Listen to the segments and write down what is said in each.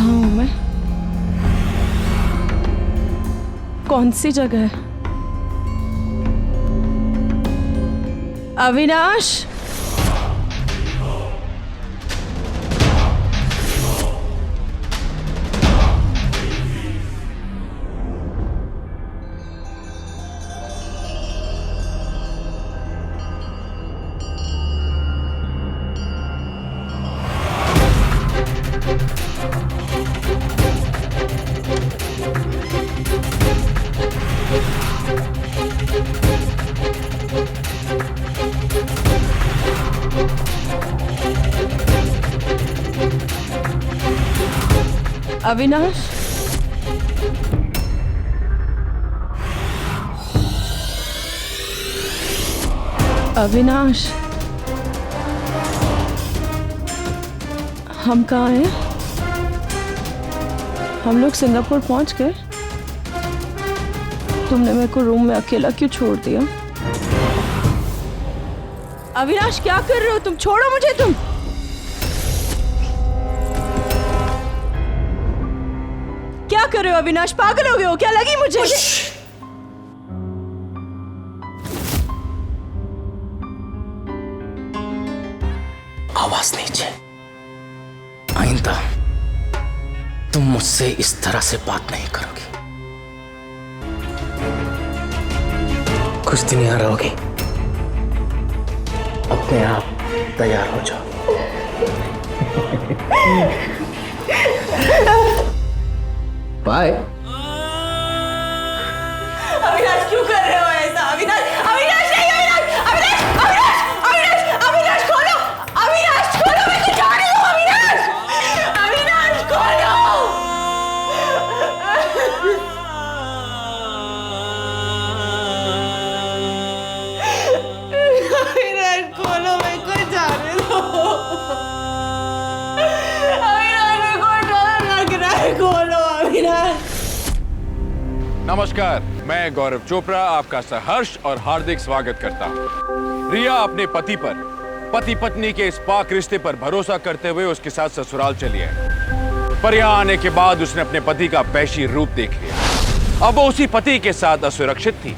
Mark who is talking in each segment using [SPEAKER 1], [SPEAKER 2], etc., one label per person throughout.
[SPEAKER 1] कहाँ हूँ मैं? कौन सी जगह है? अविनाश! अविनाश, अविनाश, हम कहाँ हैं? हम लोग सिंगापुर पहुंच गए। तुमने मेरे को रूम में अकेला क्यों छोड़ दिया? अविनाश, क्या कर रहे हो तुम? छोड़ो मुझे तुम। क्या कर रहे हो अविनाश? पागल हो गए हो क्या? लगी मुझे।
[SPEAKER 2] आवाज नीचे। आइंदा तुम मुझसे इस तरह से बात नहीं करोगी। कुछ दिन यहाँ रहोगी, अपने आप तैयार हो जाओ। बाय।
[SPEAKER 1] अविनाश, क्यों कर रहे हो ऐसा? अविनाश, अविनाश नहीं, अविनाश, अविनाश, अविनाश, अविनाश, अविनाश खोलो, अविनाश खोलो, मैं कुछ जा रही हूँ। अविनाश, अविनाश खोलो। अविनाश खोलो, मैं कुछ जा रही हूँ। अविनाश, मेरे को डर लग रहा है, खोलो अविनाश।
[SPEAKER 3] नमस्कार, मैं गौरव चोपड़ा आपका सहर्ष और हार्दिक स्वागत करता हूं। रिया अपने पति पत्नी के इस पाक रिश्ते पर भरोसा करते हुए उसके साथ ससुराल चली है। पर यहाँ आने के बाद उसने अपने पति का वैशी रूप देख लिया। अब वो उसी पति के साथ असुरक्षित थी,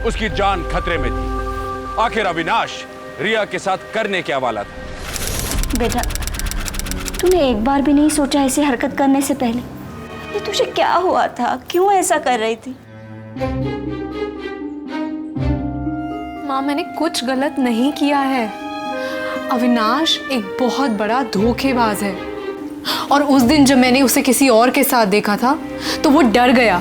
[SPEAKER 3] उसकी जान खतरे में थी। आखिर अविनाश रिया के साथ करने क्या वाला था?
[SPEAKER 4] बेटा, तूने एक बार भी नहीं सोचा ऐसी हरकत करने से पहले? ये तुझे क्या हुआ था? क्यों ऐसा कर रही थी?
[SPEAKER 5] माँ, मैंने कुछ गलत नहीं किया है। अविनाश एक बहुत बड़ा धोखेबाज है और उस दिन जब मैंने उसे किसी और के साथ देखा था तो वो डर गया।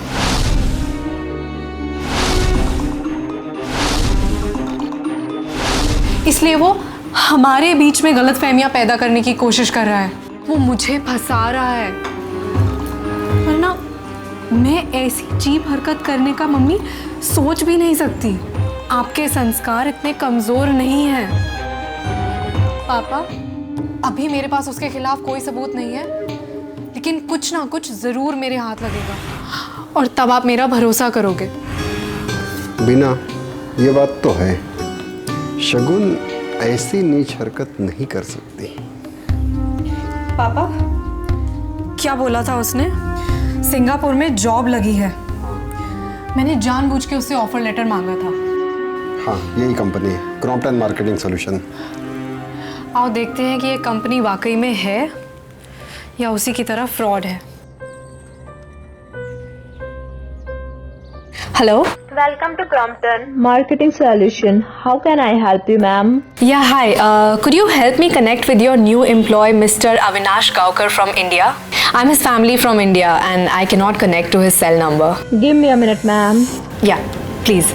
[SPEAKER 5] इसलिए वो हमारे बीच में गलतफहमियां पैदा करने की कोशिश कर रहा है। वो मुझे फंसा रहा है, वरना मैं ऐसी चीप हरकत करने का मम्मी सोच भी नहीं सकती। आपके संस्कार इतने कमजोर नहीं हैं। पापा, अभी मेरे पास उसके खिलाफ कोई सबूत नहीं है, लेकिन कुछ ना कुछ जरूर मेरे हाथ लगेगा और तब आप मेरा भरोसा करोगे।
[SPEAKER 6] बीना, ये बात तो है, शगुन ऐसी नीच हरकत नहीं कर सकती।
[SPEAKER 5] पापा, क्या बोला था उसने? सिंगापुर में जॉब लगी है। मैंने जानबूझ के उससे ऑफर लेटर मांगा था।
[SPEAKER 6] हाँ, यही कंपनी है, क्रॉम्पटन मार्केटिंग सॉल्यूशन।
[SPEAKER 5] आओ देखते हैं कि ये कंपनी वाकई में है या उसी की तरह फ्रॉड है। Hello,
[SPEAKER 7] Welcome to Crompton Marketing Solution. How can I help you, ma'am?
[SPEAKER 5] yeah, hi. Could you help me connect with your new employee, Mr. Avinash Gaukar from India? I'm his family from India and I cannot connect to his cell number.
[SPEAKER 7] Give me a minute, ma'am.
[SPEAKER 5] Yeah, please.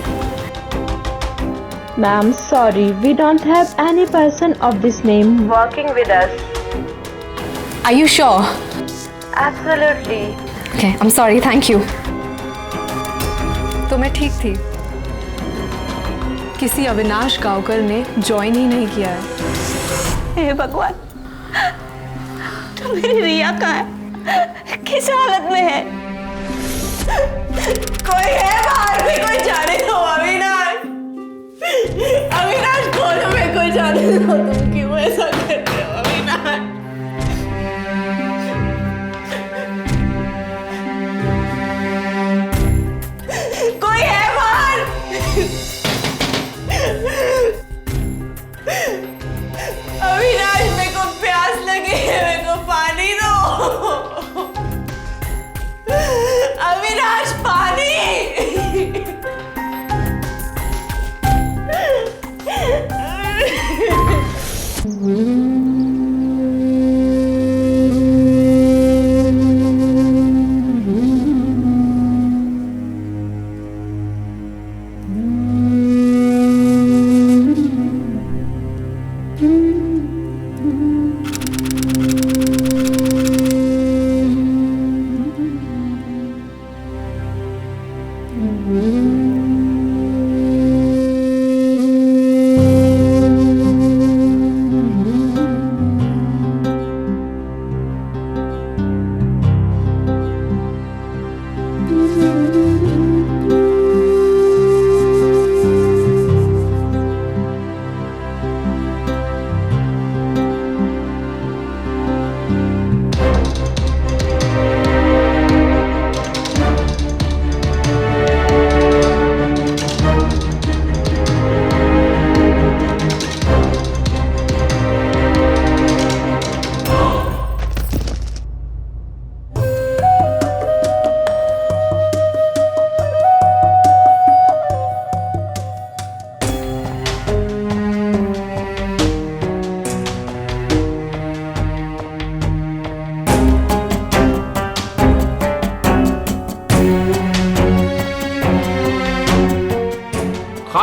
[SPEAKER 7] Ma'am, sorry, we don't have any person of this name working with us.
[SPEAKER 5] Are you sure?
[SPEAKER 7] Absolutely.
[SPEAKER 5] Okay, I'm sorry. Thank you. तो मैं ठीक थी। किसी अविनाश गावकर ने join ही नहीं किया है।
[SPEAKER 4] हे भगवान, तो मेरी रिया कहाँ है? किस हालत में है?
[SPEAKER 1] कोई है बाहर में? कोई जाने दो। अविनाश, अविनाश खोलो, मैं कोई जाने दो। तुम क्यों ऐसा कर रहे हो अविनाश?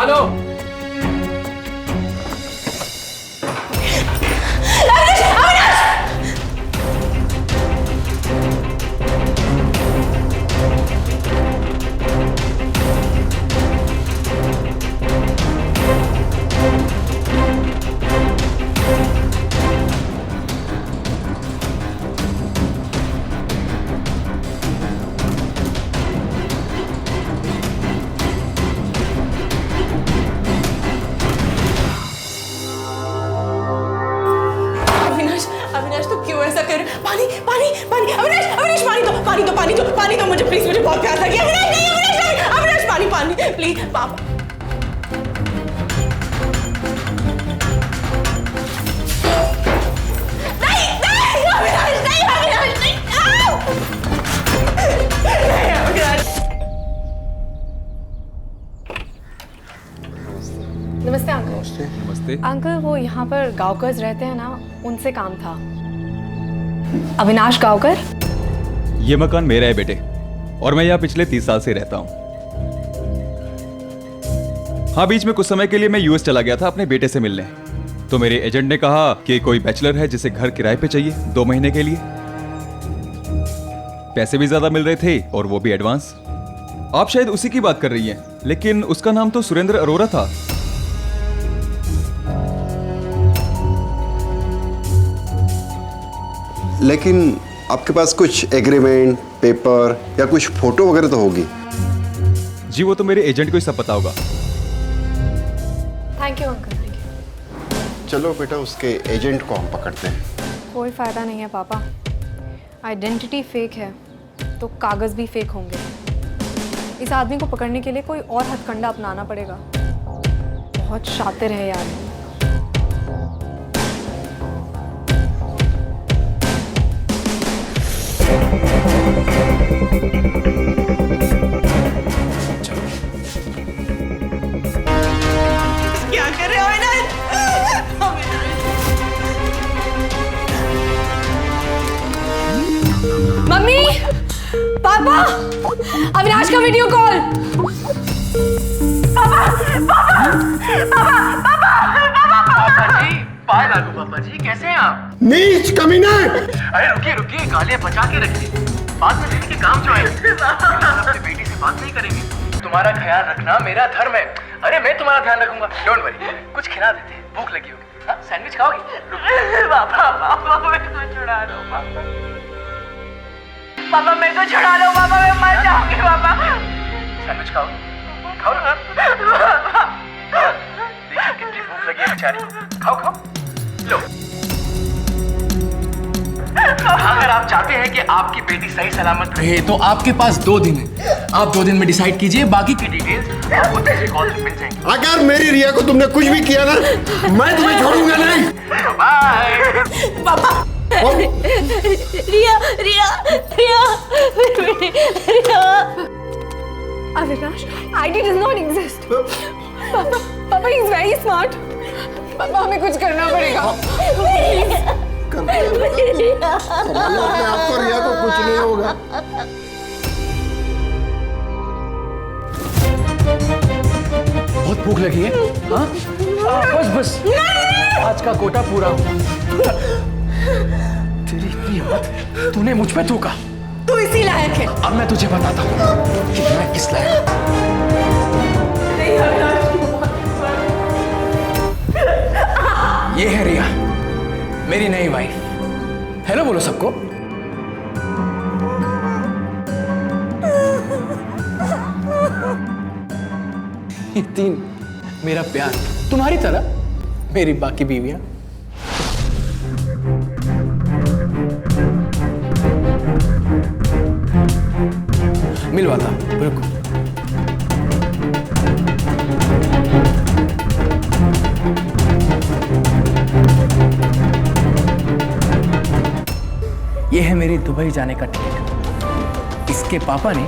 [SPEAKER 2] संभालो।
[SPEAKER 1] अविनाश तू क्यों ऐसा कर? पानी पानी पानी, अविनाश अविनाश पानी दो, पानी दो, पानी दो, पानी दो मुझे प्लीज, मुझे बहुत प्यास लगी। अविनाश नहीं, अविनाश नहीं, अविनाश पानी पानी प्लीज पापा। नहीं नहीं अविनाश नहीं, अविनाश नहीं, नहीं अविनाश।
[SPEAKER 5] नमस्ते अंकल।
[SPEAKER 3] नमस्ते।
[SPEAKER 5] अंकल वो यहाँ पर गांवकर रहते हैं ना, उनसे काम था। अविनाश गांवकर।
[SPEAKER 8] ये मकान मेरा है बेटे, और मैं यहाँ पिछले 30 साल से रहता हूँ। हाँ, बीच में कुछ समय के लिए मैं यूएस चला गया था अपने बेटे से मिलने। तो मेरे एजेंट ने कहा कि कोई बैचलर है जिसे घर किराए पे चाहिए 2 महीने के लिए। पैसे भी ज्यादा मिल रहे थे और वो भी एडवांस। आप शायद उसी की बात कर रही हैं, लेकिन उसका नाम तो सुरेंद्र अरोरा था।
[SPEAKER 6] लेकिन आपके पास कुछ एग्रीमेंट, पेपर या कुछ फोटो वगैरह तो होगी।
[SPEAKER 8] जी वो तो मेरे एजेंट को ही सब पता होगा।
[SPEAKER 5] Thank you uncle, thank you.
[SPEAKER 6] चलो बेटा, उसके एजेंट को हम पकड़ते हैं।
[SPEAKER 5] कोई फायदा नहीं है पापा, आइडेंटिटी फेक है तो कागज भी फेक होंगे। इस आदमी को पकड़ने के लिए कोई और हथकंडा अपनाना पड़ेगा। बहुत शातिर है यार।
[SPEAKER 1] क्या कर रहे हो अविनाश?
[SPEAKER 5] मम्मी, पापा, अविनाश का वीडियो कॉल।
[SPEAKER 2] पाए लागू पापा जी, कैसे हैं आप?
[SPEAKER 6] नीच कमीने!
[SPEAKER 2] अरे रुकिए रुकिए, गालियां बचा के रखिए, बाद में लेने के काम जो आएंगे। अपनी बेटी से बात नहीं करेंगे। तुम्हारा ख्याल रखना मेरा धर्म है। अरे मैं तुम्हारा ध्यान रखूंगा, डोंट वरी। कुछ खिला देते हैं, भूख लगी होगी। हाँ, सैंडविच खाओगे? पापा पापा मेरे को छुड़ा लो पापा। पापा मेरे को छुड़ा लो पापा, मैं मर जाऊंगी पापा। सैंडविच खाओ, खाओ ना। देखिए कितनी भूख लगी है बेचारी। खाओ खाओ, लो। अगर आप चाहते हैं कि आपकी बेटी सही सलामत रहे तो आपके पास 2 दिन है। आप 2 दिन में डिसाइड कीजिए, बाकी की डिटेल्स आपको दूसरे कॉल से मिल जाएंगी।
[SPEAKER 6] अगर मेरी रिया को तुमने कुछ भी किया ना, मैं तुम्हें छोड़ूंगा नहीं।
[SPEAKER 2] बाय
[SPEAKER 1] पापा। रिया रिया रिया रिया।
[SPEAKER 5] Avinash, ID does not exist. पापा, पापा he is very smart. पापा हमें कुछ करना पड़ेगा।
[SPEAKER 6] संभालो अपने आप को, रिया को कुछ नहीं होगा।
[SPEAKER 2] बहुत भूख लगी है। हाँ? बस बस, आज का कोटा पूरा हो। तेरी इतनी हिम्मत, तूने मुझ पे थूका।
[SPEAKER 1] तू इसी लायक है।
[SPEAKER 2] अब मैं तुझे बताता हूँ कि मैं किस लायक हूँ। ये है रिया, मेरी नई वाइफ। हेलो बोलो सबको। ये 3 मेरा प्यार, तुम्हारी तरह मेरी बाकी बीवियां। मिलवाता, रुको। ये है मेरी दुबई जाने का टिकट। इसके पापा ने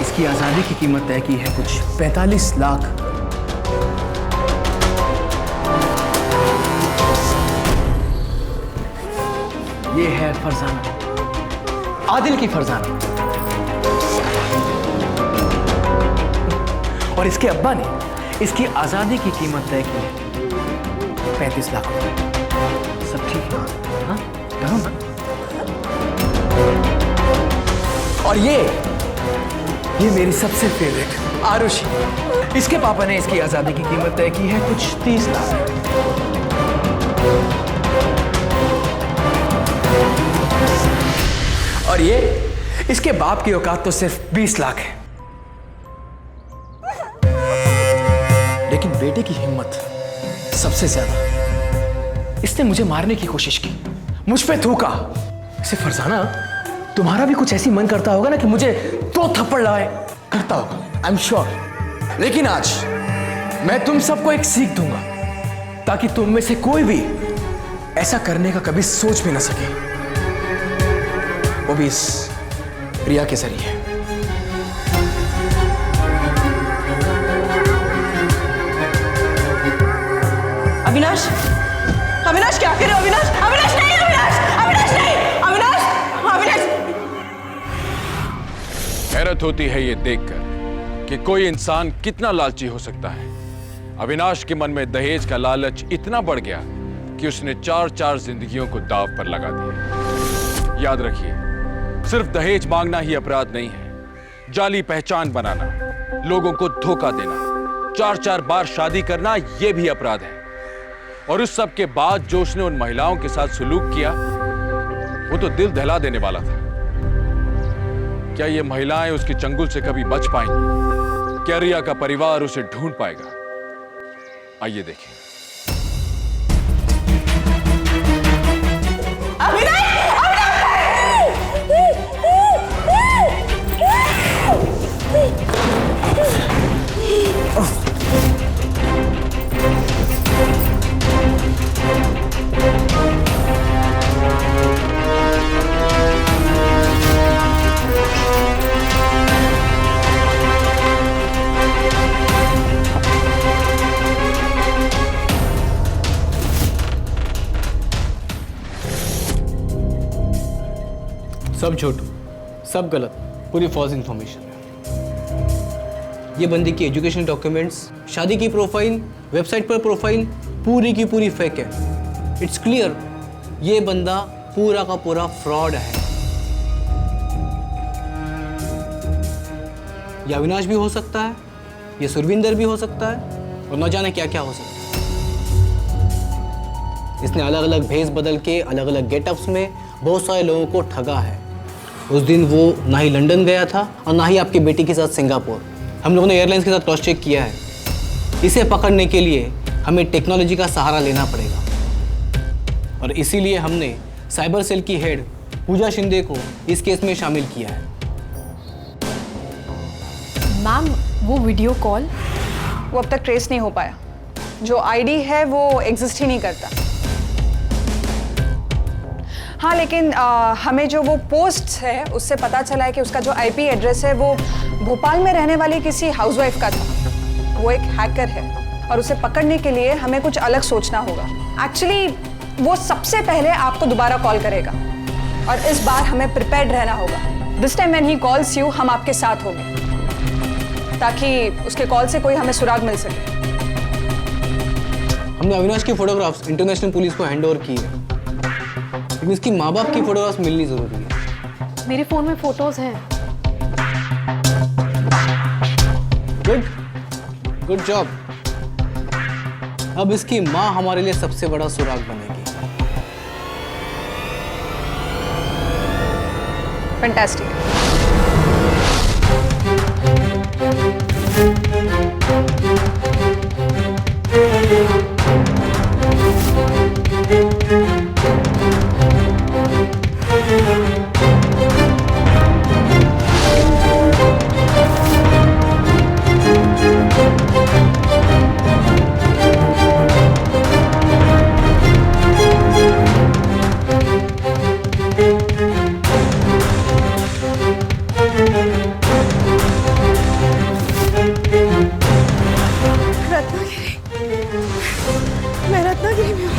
[SPEAKER 2] इसकी आजादी की कीमत तय की है कुछ 45 लाख। ये है फरजाना, आदिल की फरजाना। और इसके अब्बा ने इसकी आजादी की कीमत तय की है 35 लाख रुपए। सब ठीक है? हाँ, करो ना। और ये मेरी सबसे फेवरेट आरुषि, इसके पापा ने इसकी आजादी की कीमत तय की है कुछ 30 लाख। और ये इसके बाप की औकात तो सिर्फ 20 लाख है। लेकिन बेटे की हिम्मत सबसे ज्यादा। इसने मुझे मारने की कोशिश की, मुझ पे थूका। इसे फरजाना, तुम्हारा भी कुछ ऐसी मन करता होगा ना कि मुझे 2 थप्पड़ लगाए, करता होगा, आई एम श्योर। लेकिन आज मैं तुम सबको एक सीख दूंगा ताकि तुम में से कोई भी ऐसा करने का कभी सोच भी ना सके, वो भी इस रिया के जरिए।
[SPEAKER 1] अविनाश, अविनाश क्या कर रहे हो? अविनाश, अविनाश नहीं, अविनाश, अविनाश नहीं, अविनाश, अविनाश।
[SPEAKER 3] हैरत होती है ये देखकर कि कोई इंसान कितना लालची हो सकता है। अविनाश के मन में दहेज का लालच इतना बढ़ गया कि उसने 4 जिंदगियों को दांव पर लगा दिया। याद रखिए, सिर्फ दहेज मांगना ही अपराध नहीं है, जाली पहचान बनाना, लोगों को धोखा देना, 4 बार शादी करना, यह भी अपराध है। और उस सब के बाद जो उसने उन महिलाओं के साथ सुलूक किया, वो तो दिल दहला देने वाला था। क्या ये महिलाएं उसके चंगुल से कभी बच पाएंगी? क्या रिया का परिवार उसे ढूंढ पाएगा? आइए देखें।
[SPEAKER 2] सब झूठ, सब गलत, पूरी फॉल्स इंफॉर्मेशन है। ये बंदी की एजुकेशन डॉक्यूमेंट्स, शादी की प्रोफाइल, वेबसाइट पर प्रोफाइल पूरी की पूरी फेक है। इट्स क्लियर, ये बंदा पूरा का पूरा फ्रॉड है। ये अविनाश भी हो सकता है, ये सुरविंदर भी हो सकता है, और न जाने क्या क्या हो सकता है। इसने अलग अलग भेस बदल के अलग अलग गेटअप्स में बहुत सारे लोगों को ठगा है। उस दिन वो ना ही लंदन गया था और ना ही आपकी बेटी के साथ सिंगापुर। हम लोगों ने एयरलाइंस के साथ क्रॉस चेक किया है। इसे पकड़ने के लिए हमें टेक्नोलॉजी का सहारा लेना पड़ेगा, और इसीलिए हमने साइबर सेल की हेड पूजा शिंदे को इस केस में शामिल किया है।
[SPEAKER 5] मैम, वो वीडियो कॉल
[SPEAKER 1] वो अब तक ट्रेस नहीं हो पाया। जो आईडी है वो एग्जिस्ट ही नहीं करता। हाँ, लेकिन हमें जो वो पोस्ट है उससे पता चला है कि उसका जो आईपी एड्रेस है वो भोपाल में रहने वाली किसी हाउसवाइफ का था। वो एक हैकर है और उसे पकड़ने के लिए हमें कुछ अलग सोचना होगा। एक्चुअली वो सबसे पहले आपको दोबारा कॉल करेगा और इस बार हमें प्रिपेयर्ड रहना होगा। This time when he calls you, हम आपके साथ होंगे ताकि उसके कॉल से कोई हमें सुराग मिल सके।
[SPEAKER 2] हमने अविनाश की फोटोग्राफ्स इंटरनेशनल पुलिस को हैंड ओवर की है, लेकिन इसकी माँ बाप की फोटोग्राफ्स मिलनी जरूरी है।
[SPEAKER 5] मेरे फोन में फोटोज हैं।
[SPEAKER 2] Good job. अब इसकी माँ हमारे लिए सबसे बड़ा सुराग बनेगी।
[SPEAKER 1] फैंटास्टिक।
[SPEAKER 5] रत्नागिरी, मैं रत्नागिरी में हूँ।